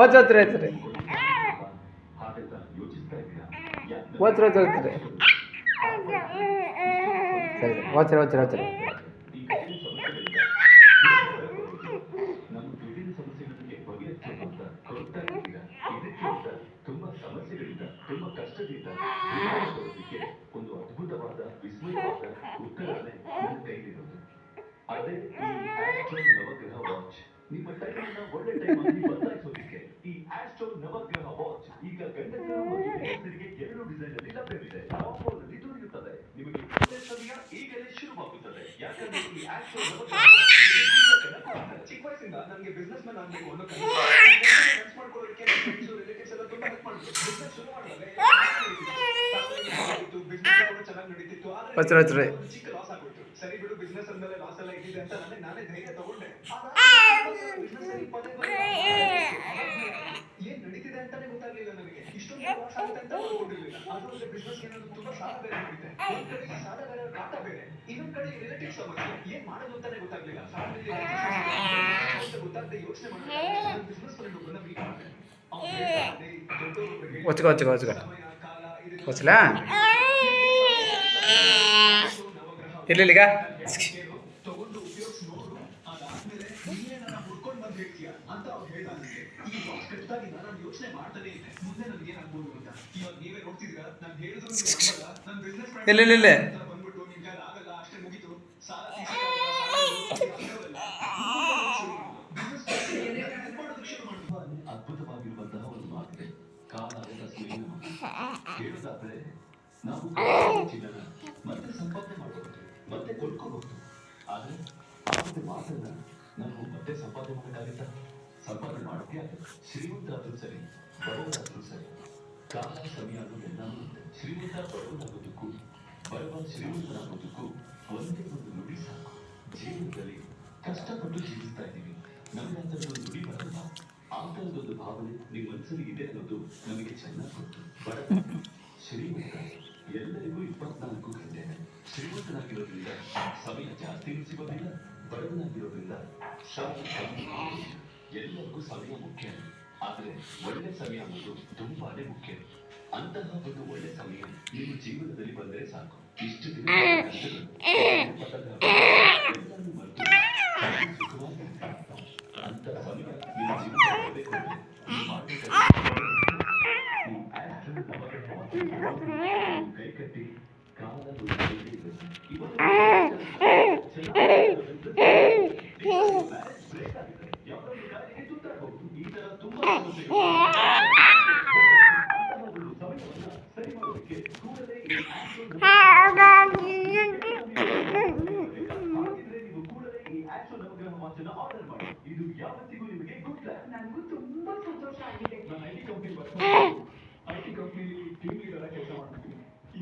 ಓದ್ತಾರೆ ಸರಿ ಓದ್ತಾರೆ ಸರಿ ಓದ್ತಾರೆ ಓದ್ತಾರೆ ಓದ್ತಾರೆ ತುಂಬಾ ಸಮಸ್ಯೆಗಳಿಂದ ತುಂಬಾ ಕಷ್ಟದಿಂದ ಒಂದು ಅದ್ಭುತವಾದ ವಿಸ್ಮಯವಾದ ಉತ್ತರನೇ ನನ್ನ ಕೈಲಿರೋದು. ಅದೇ ಈ ಆಸ್ಟ್ರೋ ನವಗ್ರಹ ವಾಚ್. ನಿಮ್ಮ ಟೈಮನ್ನ ಒಳ್ಳೆ ಟೈಮ್ ಆಗಿ ಬದಲಾಯಿಸೋದಕ್ಕೆ ಈ ಆಸ್ಟ್ರೋ ನವಗ್ರಹ ವಾಚ್ ಈಗ ಗಂಡಸರು ಮತ್ತು ಹೆಂಗಸರಿಗೆ ಎರಡು ಡಿಸೈನ್ ಅಲ್ಲಿ ಲಭ್ಯವಿದೆ. ಕಾಂಬೋದಲ್ಲಿ ದೊರೆಯುತ್ತದೆ. ನಿಮಗೆ ಒಳ್ಳೆ ಸಮಯ ಈಗಲೇ ಶುರುವಾಗುತ್ತದೆ. ಯಾಕಂದ್ರೆ ಈ ಆಸ್ಟ್ರೋ ನವಗ್ರಹ ಚಿಕ್ಕ ವಯಸ್ಸಿಂದ ನನಗೆ ಬಿಸ್ನೆಸ್ ಮ್ಯಾನ್ ಆಗಬೇಕು ಅನ್ನೋ ಕನಸು ಮಾಡ್ಕೊಳ್ಳೋದಕ್ಕೆ ಫ್ರೆಂಡ್ಸ್ ರಿಲೇಟಿವ್ಸ್ ಎಲ್ಲ ತುಂಬಾ ಹೆಲ್ಪ್ ಮಾಡಿದ್ರು. ಬಿಸ್ನೆಸ್ ಶುರು ಮಾಡಿದಾಗ ಬಿಸ್ನೆಸ್ ಚೆನ್ನಾಗಿ ನಡೀತಿತ್ತು. ಆದ್ರೆ ಚಿಕ್ಕ ಲಾಸ್ ಆಗ್ಬಿಟ್ಟು ಸರಿ ಬಿಡು ಬಿಸ್ನೆಸ್ ಅಂದಮೇಲೆ ಲಾಸ್ ಎಲ್ಲ ಇದ್ದಿದೆ ಅಂತ ನಾನೇ ಧೈರ್ಯ ತಗೊಂಡೆ. ಬಿಸ್ನೆಸ್ ಅಲ್ಲಿ ಏನ್ ನಡೀತಿದೆ ಅಂತಾನೆ ಗೊತ್ತಾಗ್ಲಿಲ್ಲ ನನಗೆ. ಇಷ್ಟೊಂದು ಲಾಸ್ ಆಗುತ್ತೆ ಅಂತ ಅನ್ಕೊಂಡಿರ್ಲಿಲ್ಲ. ಅದು ಅಲ್ಲದೆ ಬಿಸ್ನೆಸ್ ಏನಾದ್ರು ತುಂಬಾ ಸಾಲ ಬೇರೆ ನಡೀತೆ. ಒಂದ್ ಕಡೆ ಈ ಸಾಲಗಾರರ ಕಾಟ ಬೇರೆ, ಇನ್ನೊಂದ್ ಕಡೆ ರಿಲೇಟಿವ್ ಸಮಸ್ಯೆ. ಏನ್ ಮಾಡೋದು ಅಂತಾನೆ ಗೊತ್ತಾಗ್ಲಿಲ್ಲ. ಫ್ಯಾಮಿಲಿ ಅಂತ ಗೊತ್ತಾಗದೆ ಯೋಚನೆ ಮಾಡಿದ್ರೆ ನಾನು ಬಿಸ್ನೆಸ್ ಫ್ರೆಂಡ್ ಒಬ್ಬರನ್ನ ಮೀಟ್ ಮಾಡಿದೆ. ವಚ್ಚಲಾ ಇರ್ಲಿಲ್ಲೀಗ ತಗೊಂಡು ಉಪಯೋಗಿಸಿ ನೋಡು. ಅದಾದ್ಮೇಲೆ ನೀನೇ ನನ್ನ ಹುಡ್ಕೊಂಡ್ ಬಂದ್ ಹೇಳ್ತೀಯ ಅಂತ ಅವ್ರು ಹೇಳ್ದ ನನಗೆ. ಈ ಬಾಕ್ಸ್ ಕಟ್ಟಾಗಿ ನಾನು ಯೋಚನೆ ಮಾಡ್ತಾನೆ ಇದ್ದೆ ಮುಂದೆ ನನ್ಗೆ ಏನಾಗ್ಬೋದು ಅಂತ. ಇವಾಗ ನೀವೇ ನೋಡ್ತಿದ್ದೀರಾ, ನಾನು ಹೇಳಿದ್ರು ನಂಬಲ್ಲ. ನನ್ನ ಬಿಸ್ನೆಸ್ ಫ್ರೆಂಡ್ ಬಂದ್ಬಿಟ್ಟು ನಿನ್ ಕೈಲಿ ಆಗಲ್ಲ ಅಷ್ಟೇ ಮುಗೀತು, ಸಾಲ ಅದ್ಭುತವಾಗಿರುವಂತಹ ಒಂದು ಮಾತಿದೆ. ಕಾಲದ ಸುಳಿವು ಹೇಳುವುದಾದ್ರೆ ನಾವು ಚಿನ್ನನ ಮತ್ತೆ ಸಂಪಾದನೆ ಮಾಡಬಹುದು, ಮತ್ತೆ ಕೊಂಡ್ಕೋಬಹುದು. ಆದ್ರೆ ಆ ಒಂದು ಮಾತನ್ನ ನಾವು ಮತ್ತೆ ಸಂಪಾದನೆ ಮಾಡೋಕ್ಕಾಗತ್ತಾ? ಸಂಪಾದನೆ ಮಾಡೋಕೆ ಆಗಲ್ಲ. ಶ್ರೀಮಂತರಾದ್ರೂ ಸರಿ, ಬಡವರಾದ್ರೂ ಸರಿ, ಕಾಲ ಸಮಯ ಅನ್ನೋದೆಲ್ಲ ಶ್ರೀಮಂತ ಬಡವನಾಗೋದಕ್ಕೂ ಬಡವ ಶ್ರೀಮಂತನಾಗೋದಕ್ಕೂ ಒಂದೇ ಒಂದು ನುಡಿ ಸಾಕು. ಜೀವನದಲ್ಲಿ ಕಷ್ಟಪಟ್ಟು ಜೀವಿಸ್ತಾ ಇದ್ದೀವಿ, ನಮಗೆ ಅಂತ ಒಂದು ನುಡಿ ಬರಲ್ಲ. ಆ ಥರದೊಂದು ಭಾವನೆ ನಿಮ್ಮ ಮನಸ್ಸಲ್ಲಿ ಇದೆ ಅನ್ನೋದು ನಮಗೆ ಚೆನ್ನಾಗಿ ಗೊತ್ತು. ಬಡವ ಶ್ರೀಮಂತ ಎಲ್ಲರಿಗೂ 24 ಗಂಟೆ. ಶ್ರೀಮಂತನಾಗಿರೋದ್ರಿಂದ ಸಮಯ ಜಾಸ್ತಿನೂ ಸಿಗೋದಿಲ್ಲ, ಬಡವನಾಗಿರೋದ್ರಿಂದ ಸಮಯ ಕಮ್ಮಿ. ಎಲ್ಲರಿಗೂ ಸಮಯ ಮುಖ್ಯ, ಆದ್ರೆ ಒಳ್ಳೆ ಸಮಯ ಅನ್ನೋದು ತುಂಬಾನೇ ಮುಖ್ಯ. ಅಂತಹ ಒಂದು ಒಳ್ಳೆ ಸಮಯ ನಿಮ್ಮ ಜೀವನದಲ್ಲಿ ಬಂದರೆ ಸಾಕು. ಇಷ್ಟು ದಿನ ಎಲ್ಲರೂ ಮರೆತು ಸುಖವಾಗಿ ಅಂತ ಸಮಯ ನಿಮ್ಮ ಜೀವನದಲ್ಲಿ ಕೈ ಕಟ್ಟಿ ಕಾಲದ ಈ ತರ ತುಂಬಾ ಸರಿ ಮಾಡೋದಕ್ಕೆ ಕೂಡಲೇ ನೀವು ಕೂಡಲೇ ಈ ಆಸ್ಟ್ರೋ ನವಗ್ರಹ ವಾಚನ್ನ ಆರ್ಡರ್ ಮಾಡಿ. ಇದು ಯಾವತ್ತಿಗೂ ನಿಮಗೆ ಗುಡ್ ಲಕ್. ನನಗೂ ತುಂಬಾ ಸಂತೋಷ ಆಗಿದೆ. ನಾನು ಐಟಿ ಕಂಪನಿ ಟೀಮ್ ಲೀಡರ್ ಕೆಲಸ ಮಾಡ್ತೀನಿ. ಈ